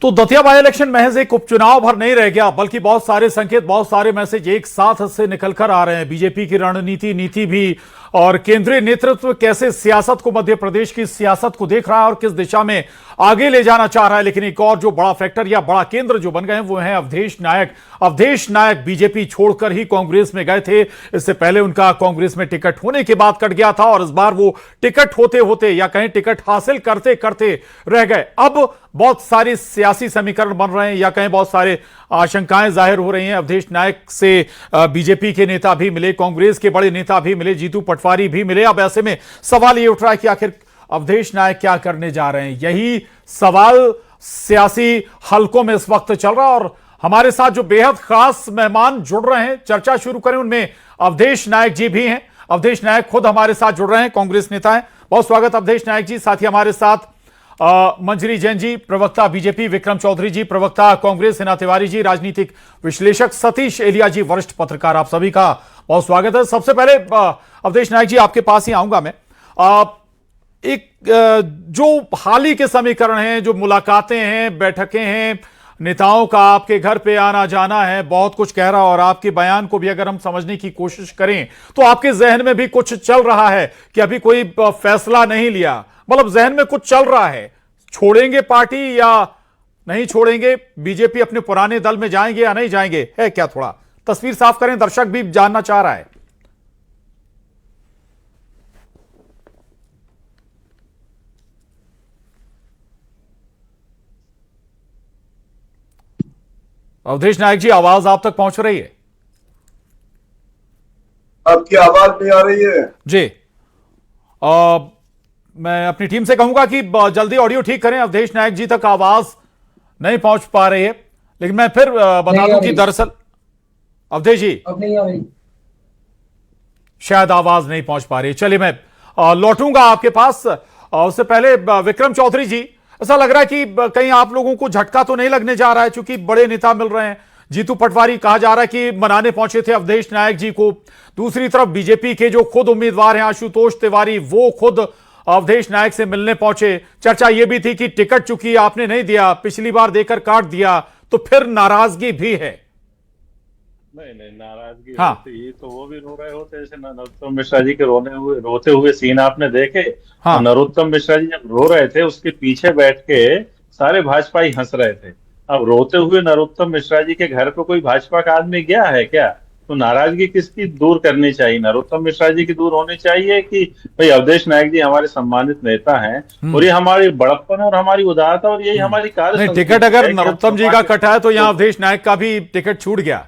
तो Datia by election महज एक उपचुनाव भर नहीं रह गया, बल्कि बहुत सारे संकेत, बहुत सारे मैसेज एक साथ से निकलकर आ रहे हैं। बीजेपी की रणनीति, नीति भी, और केंद्रीय नेतृत्व कैसे सियासत को, मध्य प्रदेश की सियासत को देख रहा है और किस दिशा में आगे ले जाना चाह रहा है। लेकिन एक और जो बड़ा फैक्टर या बड़ा केंद्र जो बन गए हैं वो है अवधेश नायक। अवधेश नायक बीजेपी छोड़कर ही कांग्रेस में गए थे। इससे पहले उनका कांग्रेस में टिकट होने के बाद कट गया था और इस बार वो टिकट होते होते या कहीं टिकट हासिल करते करते रह गए। अब बहुत सारी सियासी समीकरण बन रहे हैं या कहीं बहुत सारे आशंकाएं जाहिर हो रही हैं। अवधेश नायक से बीजेपी के नेता भी मिले, कांग्रेस के बड़े नेता भी मिले, जीतू पटवारी भी मिले। अब ऐसे में सवाल ये उठ रहा है कि आखिर अवधेश नायक क्या करने जा रहे हैं। यही सवाल सियासी हलकों में इस वक्त चल रहा है और हमारे साथ जो बेहद खास मेहमान जुड़ रहे हैं, चर्चा शुरू करें, उनमें अवधेश नायक जी भी हैं। अवधेश नायक खुद हमारे साथ जुड़ रहे हैं, कांग्रेस नेता हैं। बहुत स्वागत अवधेश नायक जी। साथ ही हमारे साथ मंजरी जैन जी, प्रवक्ता बीजेपी, विक्रम चौधरी जी, प्रवक्ता कांग्रेस, हिना तिवारी जी, राजनीतिक विश्लेषक सतीश एलिया जी, वरिष्ठ पत्रकार, आप सभी का बहुत स्वागत है। सबसे पहले अवधेश नायक जी आपके पास ही आऊंगा मैं। जो हाल ही के समीकरण हैं, जो मुलाकातें हैं, बैठकें हैं, नेताओं का आपके घर पे आना जाना है, बहुत कुछ कह रहा, और आपके बयान को भी अगर हम समझने की कोशिश करें तो आपके जहन में भी कुछ चल रहा है कि अभी कोई फैसला नहीं लिया, मतलब जहन में कुछ चल रहा है, छोड़ेंगे पार्टी या नहीं छोड़ेंगे, बीजेपी अपने पुराने दल में जाएंगे या नहीं जाएंगे, है क्या? थोड़ा तस्वीर साफ करें, दर्शक भी जानना चाह रहा है। अवधेश नायक जी, आवाज आप तक पहुंच रही है? आपकी आवाज नहीं आ रही है जी। मैं अपनी टीम से कहूंगा कि जल्दी ऑडियो ठीक करें, अवधेश नायक जी तक आवाज नहीं पहुंच पा रही है। लेकिन मैं फिर बता दूं कि दरअसल अवधेश जी अब नहीं आ रही, शायद आवाज नहीं पहुंच पा रही है। चलिए मैं लौटूंगा आपके पास। उससे पहले विक्रम चौधरी जी, ऐसा लग रहा है कि कहीं आप लोगों को झटका तो नहीं लगने जा रहा है, क्योंकि बड़े नेता मिल रहे हैं। जीतू पटवारी कहा जा रहा है कि मनाने पहुंचे थे अवधेश नायक जी को। दूसरी तरफ बीजेपी के जो खुद उम्मीदवार हैं आशुतोष तिवारी, वो खुद अवधेश नायक से मिलने पहुंचे। चर्चा यह भी थी कि टिकट चूंकि आपने नहीं दिया, पिछली बार देकर काट दिया, तो फिर नाराजगी भी है। नहीं, नाराजगी हाँ। होती तो वो भी रो रहे होते। जैसे नरोत्तम मिश्रा जी के रोते हुए सीन आपने देखे। हाँ। तो नरोत्तम मिश्रा जी जब रो रहे थे, उसके पीछे बैठ के सारे भाजपाई हंस रहे थे। अब रोते हुए नरोत्तम मिश्रा जी के घर पे कोई भाजपा का आदमी गया है क्या? तो नाराजगी किसकी दूर करनी चाहिए? नरोत्तम मिश्रा जी की दूर होनी चाहिए कि भाई अवधेश नायक जी हमारे सम्मानित नेता हैं और ये हमारी बड़प्पन और हमारी उदारता और यही हमारी कार्य। टिकट अगर नरोत्तम जी का कटा है तो यहां अवधेश नायक का भी टिकट छूट गया।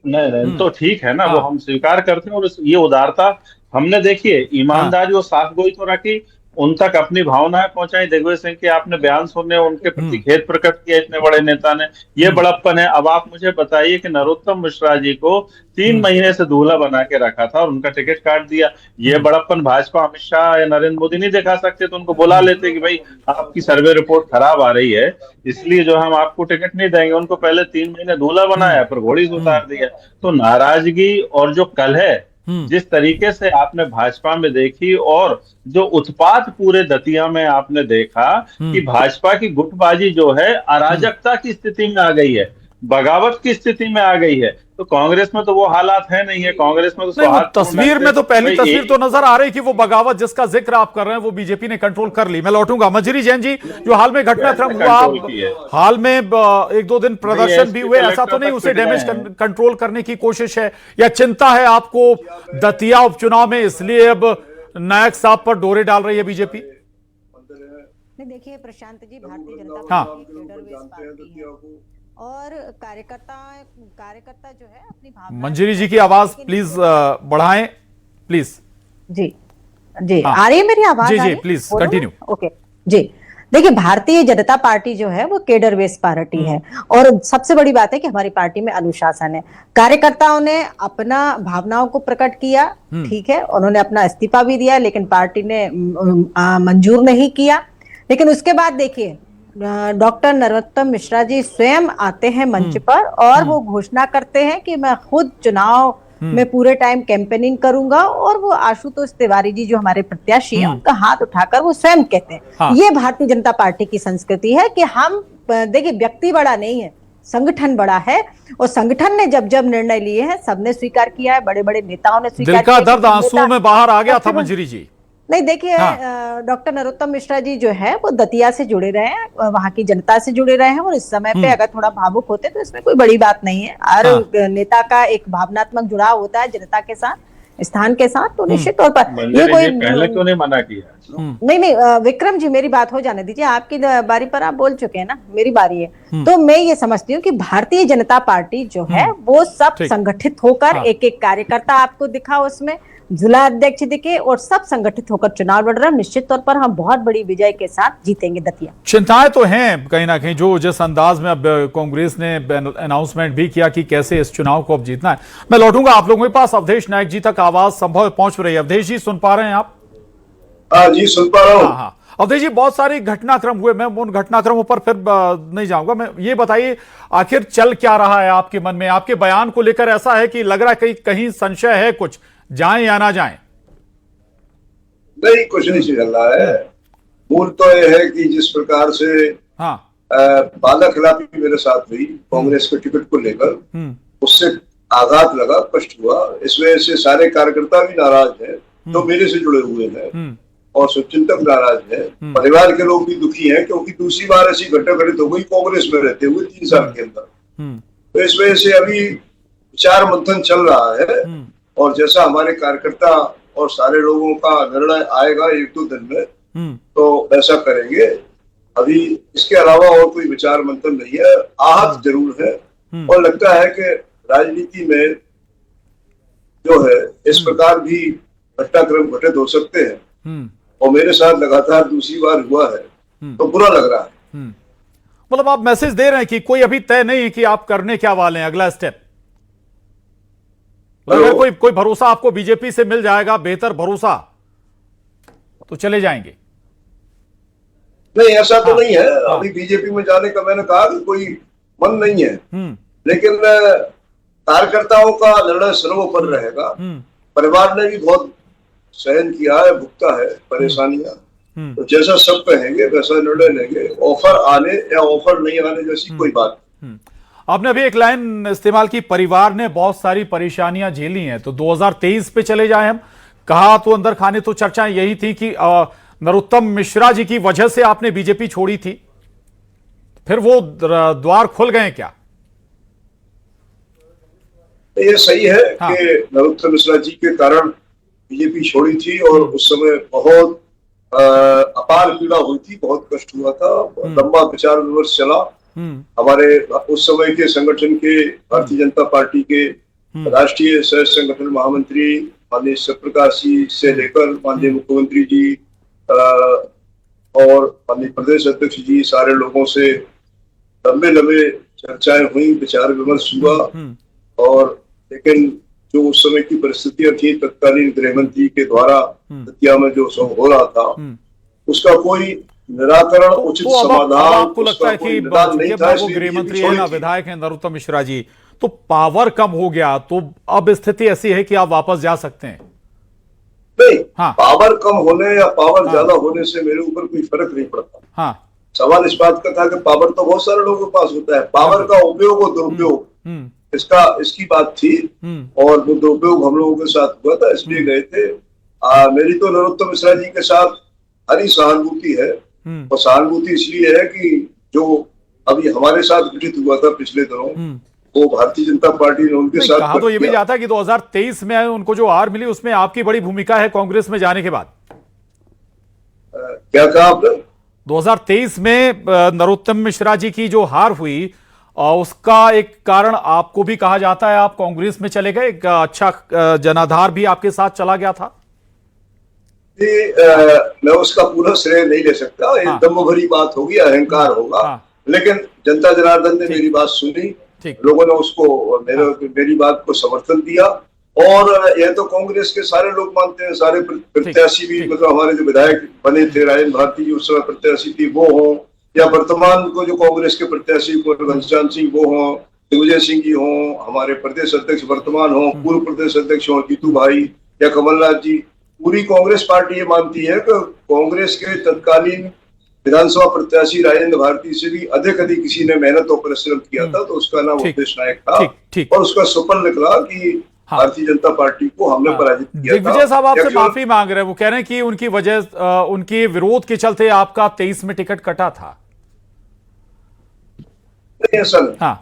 नहीं, तो ठीक है ना, वो हम स्वीकार करते हैं। और ये उदारता हमने, देखिए, ईमानदारी और साफगोई तो रखी, उन तक अपनी भावनाएं पहुंचाई। दिग्विजय सिंह के आपने बयान सुने, उनके प्रति खेद प्रकट किया इतने बड़े नेता ने, ये बड़प्पन है। अब आप मुझे बताइए कि नरोत्तम मिश्रा जी को 3 महीने से दूल्हा बना के रखा था और उनका टिकट काट दिया, ये बड़प्पन भाजपा अमित शाह या नरेंद्र मोदी नहीं दिखा सकते? तो उनको बुला लेते कि भाई आपकी सर्वे रिपोर्ट खराब आ रही है, इसलिए जो हम आपको टिकट नहीं देंगे। उनको पहले 3 महीने दूल्हा बनाया, फिर घोड़ी से उतार दिया। तो नाराजगी और जो कल है, जिस तरीके से आपने भाजपा में देखी, और जो उत्पात पूरे दतिया में आपने देखा कि भाजपा की गुटबाजी जो है अराजकता की स्थिति में आ गई है, बगावत की स्थिति में आ गई है। तो कांग्रेस में तो वो हालात है नहीं है। कांग्रेस में तो तस्वीर में तो पहली तस्वीर तो नजर आ रही कि वो बगावत जिसका जिक्र आप कर रहे हैं वो बीजेपी ने कंट्रोल कर ली। मैं लौटूंगा मंजरी जैन जी, जो हाल में घटनाक्रम हुआ, हाल में 1-2 दिन प्रदर्शन भी हुए, ऐसा तो नहीं उसे डैमेज कंट्रोल करने की कोशिश है या चिंता है आपको दतिया उपचुनाव में, इसलिए अब नायक साहब पर डोरे डाल रही है बीजेपी? नहीं, देखिए प्रशांत जी, भारतीय जनता पार्टी है और कार्यकर्ता जो है अपनी भावना। मंजरी जी की आवाज प्लीज बढ़ाएं, प्लीज। जी जी, आ रही है मेरी आवाज? जी जी, प्लीज कंटिन्यू। ओके जी, देखिए भारतीय जनता पार्टी जो है वो केडर बेस्ड पार्टी है और सबसे बड़ी बात है कि हमारी पार्टी में अनुशासन है। कार्यकर्ताओं ने अपना भावनाओं को प्रकट किया, ठीक है, उन्होंने अपना इस्तीफा भी दिया, लेकिन पार्टी ने मंजूर नहीं किया। लेकिन उसके बाद देखिए डॉक्टर नरोत्तम मिश्रा जी स्वयं आते हैं मंच पर और वो घोषणा करते हैं कि मैं खुद चुनाव में पूरे टाइम कैंपेनिंग करूंगा, और वो आशुतोष तिवारी जी जो हमारे प्रत्याशी हैं उनका हाथ उठाकर वो स्वयं कहते हैं। ये भारतीय जनता पार्टी की संस्कृति है कि हम देखिए व्यक्ति बड़ा नहीं है, संगठन बड़ा है, और संगठन ने जब जब निर्णय लिए हैं सबने स्वीकार किया है, बड़े बड़े नेताओं ने स्वीकार दिल का किया। दर्द आंसुओं में बाहर आ गया था मंजरी जी। नहीं देखिए, हाँ। डॉक्टर नरोत्तम मिश्रा जी जो है वो दतिया से जुड़े रहे हैं, वहां की जनता से जुड़े रहे हैं, और इस समय पे अगर थोड़ा भावुक होते तो इसमें कोई बड़ी बात नहीं है। हर नेता का एक भावनात्मक जुड़ाव होता है जनता के साथ, स्थान के साथ, तो निश्चित तौर पर ये कोई पहले क्यों नहीं मना किया? नहीं, विक्रम जी मेरी बात हो जाने दीजिए, आपकी बारी पर आप बोल चुके हैं ना, मेरी बारी है। तो मैं ये समझती हूँ कि भारतीय जनता पार्टी जो है वो सब संगठित होकर, एक एक कार्यकर्ता आपको दिखा उसमें, जिला अध्यक्ष दिखे, और सब संगठित होकर चुनाव लड़ रहे हैं। निश्चित तौर पर हम बहुत बड़ी विजय के साथ जीतेंगे दतिया। चिंताएं तो हैं कहीं ना कहीं, जो जिस अंदाज में अब कांग्रेस ने अनाउंसमेंट भी किया कि कैसे इस चुनाव को अब जीतना है। मैं लौटूंगा आप लोगों के पास, अवधेश नायक जी तक आवाज संभव पहुंच रही है। अवधेश जी सुन पा रहे हैं आप? जी सुन पा रहा हूँ। हाँ, अवधेश जी बहुत सारे घटनाक्रम हुए, मैं उन घटनाक्रमों पर फिर नहीं जाऊंगा। मैं ये बताइए आखिर चल क्या रहा है आपके मन में? आपके बयान को लेकर ऐसा है कि लग रहा है कहीं संशय है, कुछ जाएं या ना जाएं? नहीं, कुछ नहीं चल रहा है। मूल तो यह है कि जिस प्रकार से हाँ बाला खिलाफी मेरे साथ हुई कांग्रेस के टिकट को लेकर, उससे आघात लगा, कष्ट हुआ। इस वजह से सारे कार्यकर्ता भी नाराज हैं जो मेरे से जुड़े हुए हैं, और शुभचिंतक नाराज है, परिवार के लोग भी दुखी हैं, क्योंकि दूसरी बार ऐसी घटना घटित हो गई कांग्रेस में रहते हुए 3 साल के अंदर। तो इस वजह से अभी विचार मंथन चल रहा है, और जैसा हमारे कार्यकर्ता और सारे लोगों का निर्णय आएगा 1-2 दिन में, तो ऐसा करेंगे। अभी इसके अलावा और कोई विचार मंथन नहीं है। आहत जरूर है, और लगता है कि राजनीति में जो है इस प्रकार भी घटनाक्रम घटित हो सकते हैं, और मेरे साथ लगातार दूसरी बार हुआ है, तो बुरा लग रहा है। मतलब आप मैसेज दे रहे हैं कि कोई अभी तय नहीं है कि आप करने क्या वाले हैं, अगला स्टेप? अगर कोई भरोसा आपको बीजेपी से मिल जाएगा, बेहतर भरोसा, तो चले जाएंगे? नहीं, ऐसा तो नहीं है। अभी बीजेपी में जाने का मैंने कहा कि कोई मन नहीं है, लेकिन कार्यकर्ताओं का निर्णय सर्वोपरि रहेगा। परिवार ने भी बहुत सहन किया है, भुगता है परेशानियां, तो जैसा सब कहेंगे वैसा निर्णय लेंगे। ऑफर आने या ऑफर नहीं आने जैसी कोई बात। आपने अभी एक लाइन इस्तेमाल की, परिवार ने बहुत सारी परेशानियां झेली हैं, तो 2023 पे चले जाएं हम। कहा तो अंदर खाने तो चर्चाएं यही थी कि नरोत्तम मिश्रा जी की वजह से आपने बीजेपी छोड़ी थी, फिर वो द्वार खुल गए क्या? ये सही है कि नरोत्तम मिश्रा जी के कारण बीजेपी छोड़ी थी, और उस समय बहुत अपार पीड़ा हुई थी, बहुत कष्ट हुआ था, लंबा विचार विमर्श चला। हमारे उस समय के संगठन के, भारतीय जनता पार्टी के राष्ट्रीय सह संगठन महामंत्री माननीय शिवप्रकाश जी से लेकर माननीय मुख्यमंत्री जी और माननीय प्रदेश अध्यक्ष जी, सारे लोगों से लंबे लंबे चर्चाएं हुई, विचार विमर्श हुआ। और लेकिन जो उस समय की परिस्थितियां थी, तत्कालीन गृह मंत्री के द्वारा दतिया में जो सब हो रहा था, उसका कोई निराकरण, उचित समाधान, आपको लगता है कि वो गृह मंत्री है ना, विधायक है नरोत्तम मिश्रा जी, तो पावर कम हो गया, तो अब स्थिति ऐसी है कि आप वापस जा सकते हैं? नहीं, पावर कम होने या पावर ज्यादा होने से मेरे ऊपर कोई फर्क नहीं पड़ता। सवाल इस बात का था कि पावर तो बहुत सारे लोगों के पास होता है, पावर का उपयोग और दुरुपयोग, इसकी बात थी, और वो दुरुपयोग हम लोगों के साथ हुआ था, इसलिए गए थे। मेरी तो नरोत्तम मिश्रा जी के साथ हरी सहानुभूति है, और सहानुभूति इसलिए है कि जो अभी हमारे साथ घटित हुआ था पिछले दिनों, वो भारतीय जनता पार्टी ने उनके साथ कहा तो ये भी जाता कि 2023 में उनको जो हार मिली उसमें आपकी बड़ी भूमिका है कांग्रेस में जाने के बाद। क्या कहा आपने? 2023 में नरोत्तम मिश्रा जी की जो हार हुई, उसका एक कारण आपको भी कहा जाता है, आप कांग्रेस में चले गए, एक अच्छा जनाधार भी आपके साथ चला गया था। मैं उसका पूरा श्रेय नहीं ले सकता, एक दम भरी बात होगी, अहंकार होगा, लेकिन जनता जनार्दन ने मेरी बात सुनी, लोगों ने उसको मेरी बात को समर्थन दिया, और यह तो कांग्रेस के सारे लोग मानते हैं, सारे प्रत्याशी भी, मतलब हमारे जो विधायक बने थे, राजेंद्र भारती जी उस समय प्रत्याशी थी, वो हो, या वर्तमान को जो कांग्रेस के प्रत्याशी घनश्याम सिंह वो हो, दिग्विजय सिंह जी हो, हमारे प्रदेश अध्यक्ष वर्तमान हो, पूर्व प्रदेश अध्यक्ष हो जीतू भाई या कमलनाथ जी, पूरी कांग्रेस पार्टी ये मानती है कि कांग्रेस के तत्कालीन विधानसभा प्रत्याशी राजेंद्र भारती से भी अधिक किसी ने मेहनत और परिश्रम किया था, तो उसका नाम उपदेश नायक था। ठीक। और उसका सफल निकला कि भारतीय जनता पार्टी को हमने पराजित किया था। दिग्विजय साहब आपसे माफी मांग रहे हैं, वो कह रहे हैं कि उनकी वजह उनके विरोध के चलते आपका 23 में टिकट कटा था। नहीं, ऐसा नहीं। हाँ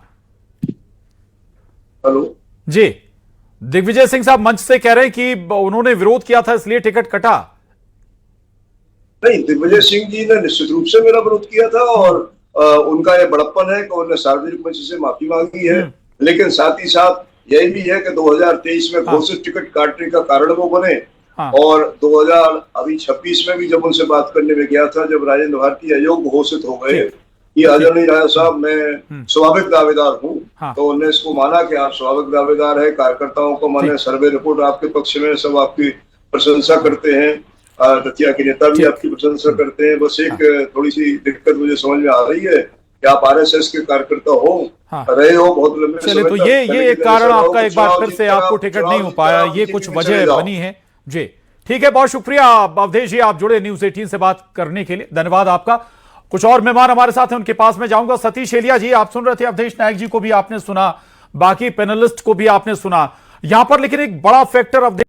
हेलो जी, दिग्विजय सिंह साहब मंच से कह रहे हैं कि उन्होंने विरोध किया था इसलिए टिकट कटा। नहीं, दिग्विजय सिंह जी ने निश्चित रूप से मेरा विरोध किया था और उनका यह बड़प्पन है कि उन्होंने सार्वजनिक मंच से माफी मांगी है। लेकिन साथ ही साथ यही भी है कि 2023 में घोषित टिकट काटने का कारण वो बने। और 2026 में भी जब उनसे बात करने में गया था, जब राजेंद्र भारती अयोग्य घोषित हो गए कि आदरणीय राजा साहब मैं स्वाभाविक दावेदार हूँ, तो उन्होंने इसको माना कि आप स्वाभाविक दावेदार है, कार्यकर्ताओं को माने, सर्वे रिपोर्ट आपके पक्ष में, सब आपकी प्रशंसा करते हैं, दतिया के नेता भी आपकी प्रशंसा करते हैं। बस एक थोड़ी सी दिक्कत मुझे समझ में आ रही है कि आप आरएसएस के कार्यकर्ता हो, रहे हो बहुत लंबे समय तो ये एक कारण आपका एक बार फिर से आपको टिकट नहीं हो पाया, ये कुछ वजह बनी है जी। ठीक है, बहुत शुक्रिया अवधेश जी, आप जुड़े न्यूज 18 से बात करने के लिए, धन्यवाद आपका। कुछ और मेहमान हमारे साथ हैं, उनके पास में जाऊंगा। सतीश एलिया जी, आप सुन रहे थे, अवधेश नायक जी को भी आपने सुना, बाकी पैनलिस्ट को भी आपने सुना। यहां पर लेकिन एक बड़ा फैक्टर अवधेश